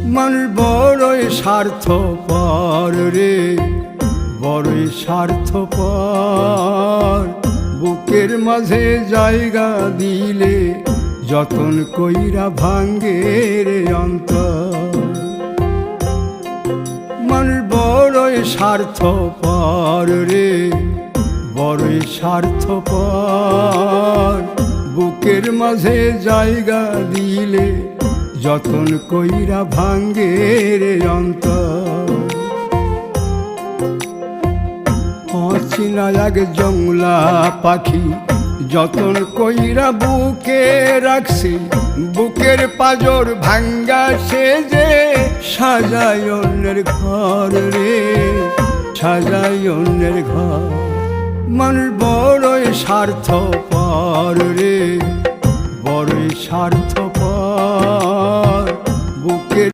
মানুষ বড়ই স্বার্থপর রে, বড়ই স্বার্থপর। বুকের মাঝে জায়গা দিলে যতন কইরা ভাঙ্গে রে অন্তর। মানুষ বড়ই স্বার্থপর রে, বড়ই স্বার্থপর। বুকের মাঝে জায়গা দিলে যতন কইরা ভাঙ্গে রে অন্তর। অচিনা এক জংলা পাখি যতন কইরা বুকে রাখছি, বুকের পাজর ভাঙ্গা সে যে সাজায় অন্যের ঘর রে, সাজায় অন্যের ঘর। মানুষ বড়ই স্বার্থপর রে, বড়ই স্বার্থপর।